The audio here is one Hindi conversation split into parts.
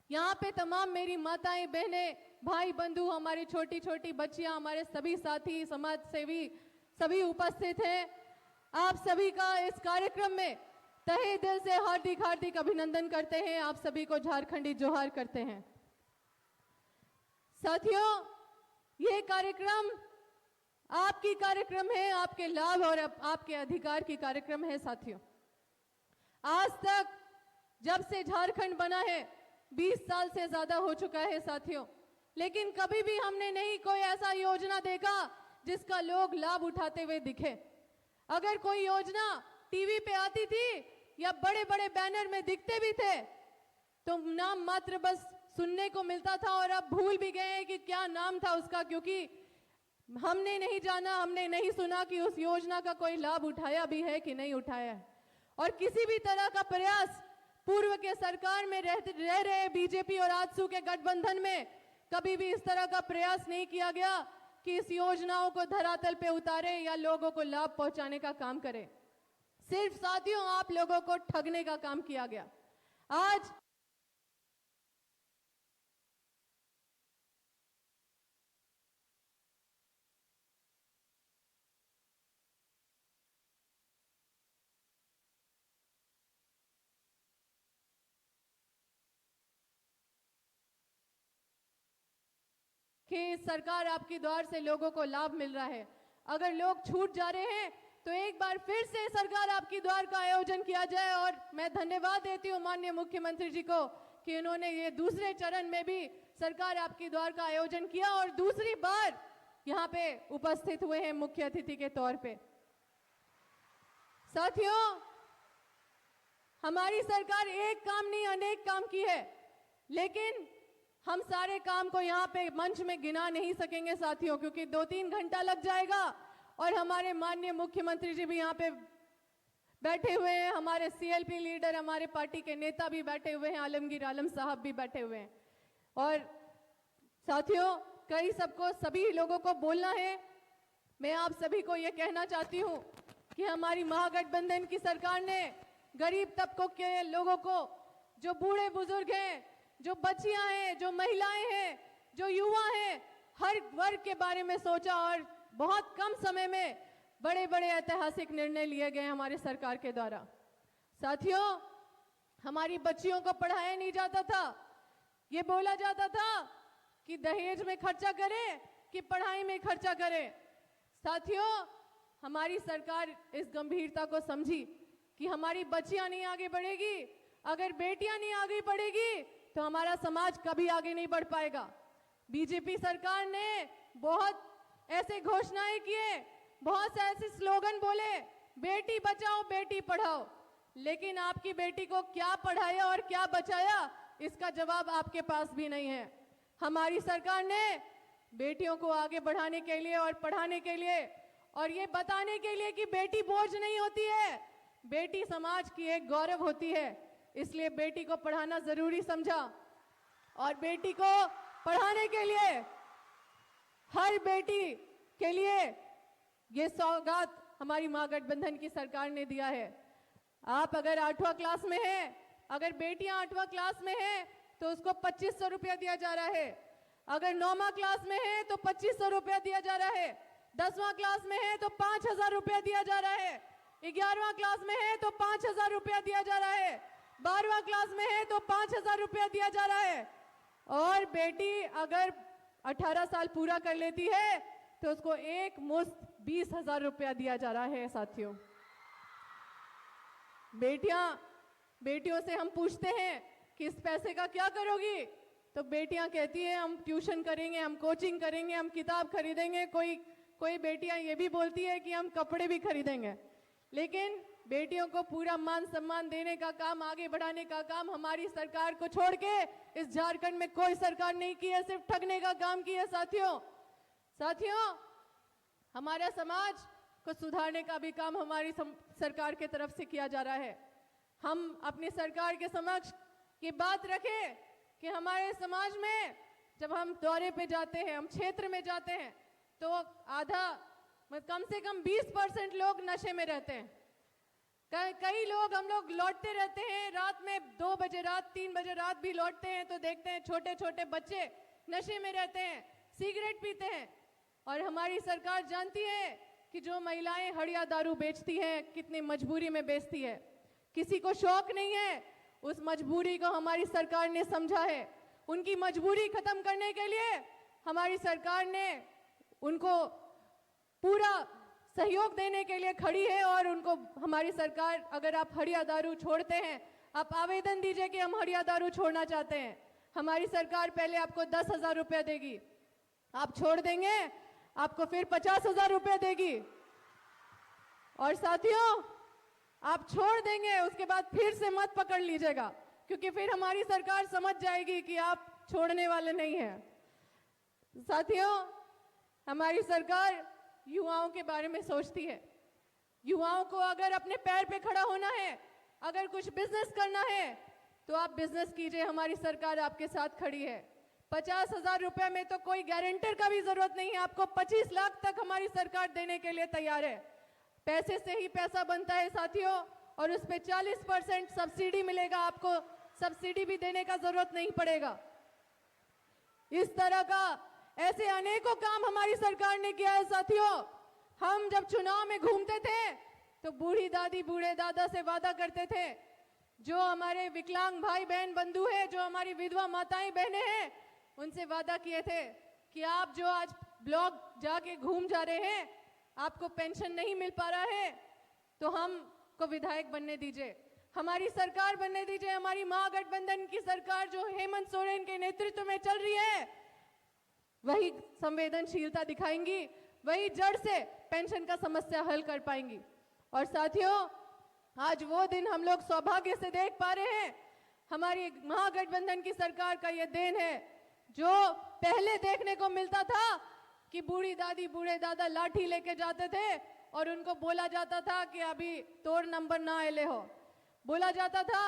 यहाँ पे तमाम मेरी माताएं, बहनें, भाई बंधु, हमारी छोटी छोटी बच्चियां, हमारे सभी साथी, समाज सेवी सभी उपस्थित हैं। आप सभी का इस कार्यक्रम में तहे दिल से हार्दिक हार्दिक अभिनंदन करते हैं। आप सभी को झारखंडी जोहार करते हैं। साथियों, ये कार्यक्रम आपकी कार्यक्रम है, आपके लाभ और आपके अधिकार की कार्यक्रम है। साथियों, आज तक जब से झारखंड बना है 20 साल से ज्यादा हो चुका है साथियों, लेकिन कभी भी हमने नहीं कोई ऐसा योजना देखा जिसका लोग लाभ उठाते हुए दिखे। अगर कोई योजना टीवी पे आती थी या बड़े बड़े बैनर में दिखते भी थे तो नाम मात्र बस सुनने को मिलता था और अब भूल भी गए हैं कि क्या नाम था उसका, क्योंकि हमने नहीं जाना, हमने नहीं सुना कि उस योजना का कोई लाभ उठाया भी है कि नहीं उठाया है। और किसी भी तरह का प्रयास पूर्व के सरकार में रह रहे बीजेपी और आजसू के गठबंधन में कभी भी इस तरह का प्रयास नहीं किया गया कि इस योजनाओं को धरातल पे उतारे या लोगों को लाभ पहुंचाने का काम करे। सिर्फ साथियों आप लोगों को ठगने का काम किया गया। आज कि सरकार आपके द्वार से लोगों को लाभ मिल रहा है। अगर लोग छूट जा रहे हैं तो एक बार फिर से सरकार आपकी द्वार का आयोजन किया जाए। और मैं धन्यवाद देती हूँ माननीय मुख्यमंत्री जी को कि उन्होंने ये दूसरे चरण में भी सरकार आपकी द्वार का आयोजन किया और दूसरी बार यहाँ पे उपस्थित हुए हैं मुख्य अतिथि के तौर पे। साथियों, हमारी सरकार एक काम नहीं अनेक काम की है, लेकिन हम सारे काम को यहाँ पे मंच में गिना नहीं सकेंगे साथियों, क्योंकि 2-3 घंटा लग जाएगा। और हमारे माननीय मुख्यमंत्री जी भी यहाँ पे बैठे हुए हैं, हमारे सीएलपी लीडर, हमारे पार्टी के नेता भी बैठे हुए हैं, आलमगीर आलम साहब भी बैठे हुए हैं। और साथियों, कई सबको सभी लोगों को बोलना है। मैं आप सभी को ये कहना चाहती हूँ कि हमारी महागठबंधन की सरकार ने गरीब तबकों के लोगों को, जो बूढ़े बुजुर्ग हैं, जो बच्चियां हैं, जो महिलाएं हैं, जो युवा हैं, हर वर्ग के बारे में सोचा और बहुत कम समय में बड़े बड़े ऐतिहासिक निर्णय लिए गए हमारे सरकार के द्वारा। साथियों, हमारी बच्चियों को पढ़ाया नहीं जाता था। ये बोला जाता था कि दहेज में खर्चा करें कि पढ़ाई में खर्चा करें। साथियों, हमारी सरकार इस गंभीरता को समझी कि हमारी बच्चियां नहीं आगे बढ़ेगी, अगर बेटियां नहीं आगे बढ़ेगी तो हमारा समाज कभी आगे नहीं बढ़ पाएगा। बीजेपी सरकार ने बहुत ऐसे घोषणाएं किए, बहुत से ऐसे स्लोगन बोले, बेटी बचाओ बेटी पढ़ाओ, लेकिन आपकी बेटी को क्या पढ़ाया और क्या बचाया इसका जवाब आपके पास भी नहीं है। हमारी सरकार ने बेटियों को आगे बढ़ाने के लिए और पढ़ाने के लिए और ये बताने के लिए कि बेटी बोझ नहीं होती है, बेटी समाज की एक गौरव होती है, इसलिए बेटी को पढ़ाना जरूरी समझा। और बेटी को पढ़ाने के लिए, हर बेटी के लिए ये सौगात हमारी महागठबंधन की सरकार ने दिया है। आप अगर 8वां क्लास में हैं, अगर बेटियां 8वां क्लास में हैं तो उसको 2500 रुपया दिया जा रहा है। अगर 9वां क्लास में है तो 2500 रुपया दिया जा रहा है। 10वां क्लास में है तो 5000 रुपया दिया जा रहा है। 11वां क्लास में है तो 5000 रुपया दिया जा रहा है। 12वां क्लास में है तो 5000 रुपया दिया जा रहा है। और बेटी अगर 18 साल पूरा कर लेती है तो उसको एक मुश्त 20,000 रुपया दिया जा रहा है। साथियों, बेटियों से हम पूछते हैं कि इस पैसे का क्या करोगी, तो बेटियां कहती है हम ट्यूशन करेंगे, हम कोचिंग करेंगे, हम किताब खरीदेंगे। कोई बेटियां ये भी बोलती है कि हम कपड़े भी खरीदेंगे। लेकिन बेटियों को पूरा मान सम्मान देने का काम, आगे बढ़ाने का काम हमारी सरकार को छोड़ के इस झारखंड में कोई सरकार नहीं की है, सिर्फ ठगने का काम किया है। साथियों, हमारा समाज को सुधारने का भी काम हमारी सरकार के तरफ से किया जा रहा है। हम अपनी सरकार के समक्ष ये बात रखें कि हमारे समाज में जब हम दौरे पे जाते हैं, हम क्षेत्र में जाते हैं, तो आधा कम से कम 20% लोग नशे में रहते हैं। कई लोग, हम लोग लौटते रहते हैं रात में, 2 बजे रात, 3 बजे रात भी लौटते हैं तो देखते हैं छोटे छोटे बच्चे नशे में रहते हैं, सिगरेट पीते हैं। और हमारी सरकार जानती है कि जो महिलाएं हड़िया दारू बेचती हैं कितनी मजबूरी में बेचती है। किसी को शौक नहीं है, उस मजबूरी को हमारी सरकार ने समझा है। उनकी मजबूरी खत्म करने के लिए हमारी सरकार ने उनको पूरा सहयोग देने के लिए खड़ी है। और उनको हमारी सरकार, अगर आप हड़िया दारू छोड़ते हैं, आप आवेदन दीजिए कि हम हड़िया दारू छोड़ना चाहते हैं, हमारी सरकार पहले आपको 10,000 रुपया देगी, आप छोड़ देंगे आपको फिर 50,000 रुपया देगी। और साथियों, आप छोड़ देंगे उसके बाद फिर से मत पकड़ लीजिएगा, क्योंकि फिर हमारी सरकार समझ जाएगी कि आप छोड़ने वाले नहीं हैं। साथियों, हमारी सरकार युवाओं के बारे में सोचती है। युवाओं को अगर अपने पैर पे खड़ा होना है, अगर कुछ बिजनेस करना है तो आप बिजनेस कीजिए, हमारी सरकार आपके साथ खड़ी है। 50,000 रुपए में तो कोई गारंटर का भी जरूरत नहीं है, आपको 25 लाख तक हमारी सरकार देने के लिए तैयार है। पैसे से ही पैसा बनता है साथियों, और उस पे 40% सब्सिडी मिलेगा, आपको सब्सिडी भी देने का जरूरत नहीं पड़ेगा। इस तरह का ऐसे अनेकों काम हमारी सरकार ने किया है साथियों। हम जब चुनाव में घूमते थे तो बूढ़ी दादी बूढ़े दादा से वादा करते थे, जो हमारे विकलांग भाई बहन बंधु है, जो हमारी विधवा माताएं बहनें हैं, उनसे वादा किए थे कि आप जो आज ब्लॉक जाके घूम जा रहे हैं, आपको पेंशन नहीं मिल पा रहा है तो हमको विधायक बनने दीजिए, हमारी सरकार बनने दीजिए। हमारी महागठबंधन की सरकार जो हेमंत सोरेन के नेतृत्व में चल रही है, वही संवेदनशीलता दिखाएंगी, वही जड़ से पेंशन का समस्या हल कर पाएंगी। और साथियों, आज वो दिन हम लोग सौभाग्य से देख पा रहे हैं। हमारी महागठबंधन की सरकार का ये देन है, जो पहले देखने को मिलता था कि बूढ़ी दादी बूढ़े दादा लाठी लेके जाते थे और उनको बोला जाता था कि अभी तोड़ नंबर ना आए हो। बोला जाता था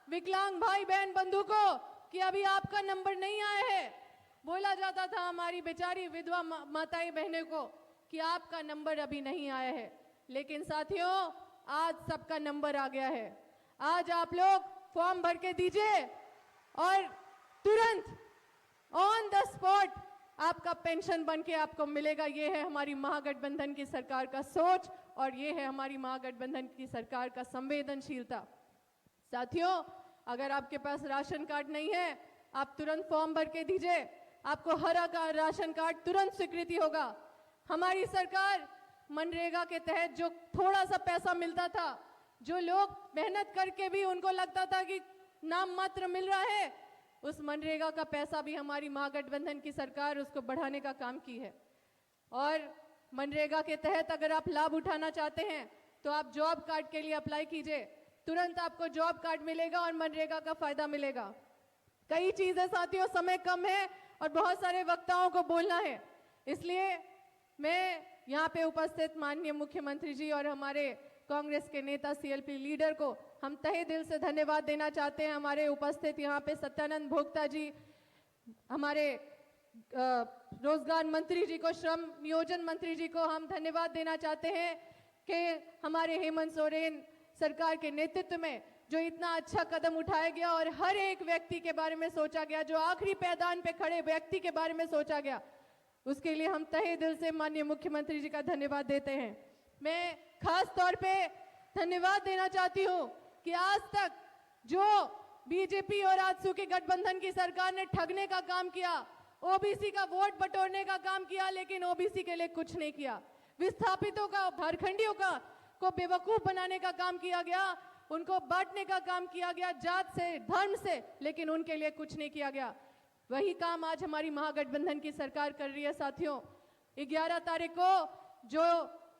विकलांग भाई बहन बंधु को कि अभी आपका नंबर नहीं आया है। बोला जाता था हमारी बेचारी विधवा माताएं बहनों को कि आपका नंबर अभी नहीं आया है। लेकिन साथियों, आज सबका नंबर आ गया है। आज आप लोग फॉर्म भर के दीजिए और तुरंत ऑन द स्पॉट आपका पेंशन बन के आपको मिलेगा। ये है हमारी महागठबंधन की सरकार का सोच और ये है हमारी महागठबंधन की सरकार का संवेदनशीलता। साथियों, अगर आपके पास राशन कार्ड नहीं है, आप तुरंत फॉर्म भर के दीजिए, आपको हरा का राशन कार्ड तुरंत स्वीकृति होगा। हमारी सरकार मनरेगा के तहत जो थोड़ा सा पैसा मिलता था, जो लोग मेहनत करके भी उनको लगता था कि नाम मात्र मिल रहा है, उस मनरेगा का पैसा भी हमारी महागठबंधन की सरकार उसको बढ़ाने का काम की है। और मनरेगा के तहत अगर आप लाभ उठाना चाहते हैं तो आप जॉब कार्ड के लिए अप्लाई कीजिए, तुरंत आपको जॉब कार्ड मिलेगा और मनरेगा का फायदा मिलेगा। कई चीजें साथियों, समय कम है और बहुत सारे वक्ताओं को बोलना है, इसलिए मैं यहाँ पे उपस्थित माननीय मुख्यमंत्री जी और हमारे कांग्रेस के नेता सीएलपी लीडर को हम तहे दिल से धन्यवाद देना चाहते हैं। हमारे उपस्थित यहाँ पे सत्यानंद भोक्ता जी, हमारे रोजगार मंत्री जी को, श्रम नियोजन मंत्री जी को हम धन्यवाद देना चाहते हैं कि हमारे हेमंत सोरेन सरकार के नेतृत्व में जो इतना अच्छा कदम उठाया गया और हर एक व्यक्ति के बारे में सोचा गया, जो आखिरी पैदान पे खड़े व्यक्ति के बारे में सोचा गया, उसके लिए हम तहे दिल से माननीय मुख्यमंत्री जी का धन्यवाद देते हैं। मैं खास तौर पे धन्यवाद देना चाहती हूँ कि आज तक जो बीजेपी और आजसू के गठबंधन की सरकार ने ठगने का काम किया, ओबीसी का वोट बटोरने का काम किया, लेकिन ओबीसी के लिए कुछ नहीं किया। विस्थापितों का, झारखंडियों का को बेवकूफ बनाने का काम किया गया, उनको बांटने का काम किया गया जात से, धर्म से, लेकिन उनके लिए कुछ नहीं किया गया। वही काम आज हमारी महागठबंधन की सरकार कर रही है। साथियों, 11 तारीख को जो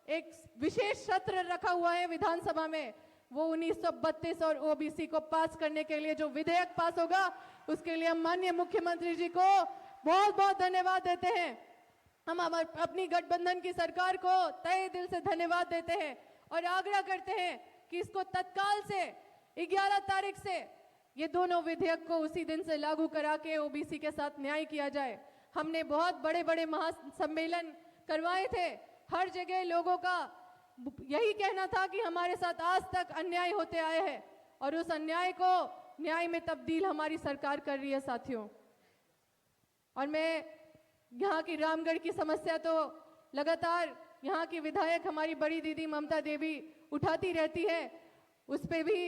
एक विशेष सत्र रखा हुआ है विधानसभा में, वो 1932 और ओबीसी को पास करने के लिए जो विधेयक पास होगा, उसके लिए हम माननीय मुख्यमंत्री जी को बहुत बहुत धन्यवाद देते हैं। हम अपनी गठबंधन की सरकार को तहे दिल से धन्यवाद देते हैं और आग्रह करते हैं कि इसको तत्काल से 11 तारीख से ये दोनों विधेयक को उसी दिन से लागू करा के ओबीसी के साथ न्याय किया जाए। हमने बहुत बड़े बड़े महासम्मेलन करवाए थे, हर जगह लोगों का यही कहना था कि हमारे साथ आज तक अन्याय होते आए हैं और उस अन्याय को न्याय में तब्दील हमारी सरकार कर रही है साथियों। और मैं यहाँ की रामगढ़ की समस्या तो लगातार यहाँ की विधायक हमारी बड़ी दीदी ममता देवी उठाती रहती है, उस पे भी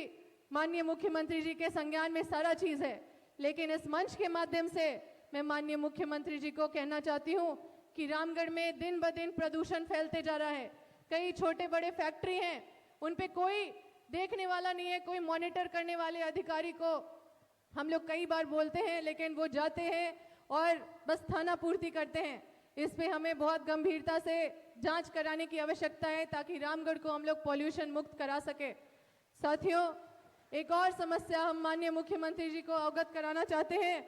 माननीय मुख्यमंत्री जी के संज्ञान में सारा चीज है। लेकिन इस मंच के माध्यम से मैं माननीय मुख्यमंत्री जी को कहना चाहती हूँ कि रामगढ़ में दिन ब दिन प्रदूषण फैलते जा रहा है। कई छोटे बड़े फैक्ट्री हैं, उन पे कोई देखने वाला नहीं है, कोई मॉनिटर करने वाले अधिकारी को हम लोग कई बार बोलते हैं, लेकिन वो जाते हैं और बस थाना पूर्ति करते हैं। इस पे हमें बहुत गंभीरता से जांच कराने की आवश्यकता है ताकि रामगढ़ को हम लोग पॉल्यूशन मुक्त करा सके। साथियों, एक और समस्या हम माननीय मुख्यमंत्री जी को अवगत कराना चाहते हैं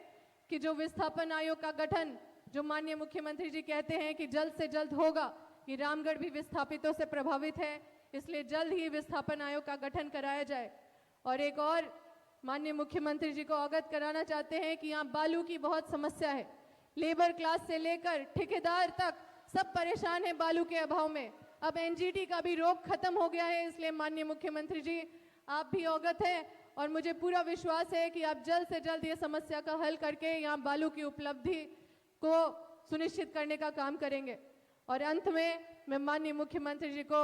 कि जो विस्थापन आयोग का गठन, जो माननीय मुख्यमंत्री जी कहते हैं कि जल्द से जल्द होगा, कि रामगढ़ भी विस्थापितों से प्रभावित है, इसलिए जल्द ही विस्थापन आयोग का गठन कराया जाए। और एक और माननीय मुख्यमंत्री जी को अवगत कराना चाहते हैं कि यहाँ बालू की बहुत समस्या है। लेबर क्लास से लेकर ठेकेदार तक सब परेशान है बालू के अभाव में। अब एनजीटी का भी रोक खत्म हो गया है, इसलिए माननीय मुख्यमंत्री जी आप भी अवगत हैं और मुझे पूरा विश्वास है कि आप जल्द से जल्द ये समस्या का हल करके यहाँ बालू की उपलब्धि को सुनिश्चित करने का काम करेंगे। और अंत में मैं माननीय मुख्यमंत्री जी को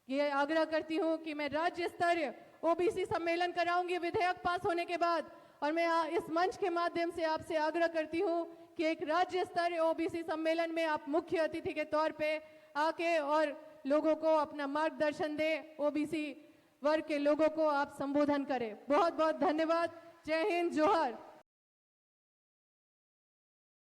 ये आग्रह करती हूँ कि मैं राज्य स्तरीय ओबीसी सम्मेलन कराऊंगी विधेयक पास होने के बाद। और मैं इस मंच के माध्यम से आपसे आग्रह करती हूँ कि एक राज्य स्तरीय ओबीसी सम्मेलन में आप मुख्य अतिथि के तौर पे आके और लोगों को अपना मार्गदर्शन दे, ओबीसी वर्ग के लोगों को आप संबोधन करें। बहुत बहुत धन्यवाद। जय हिंद, जोहार।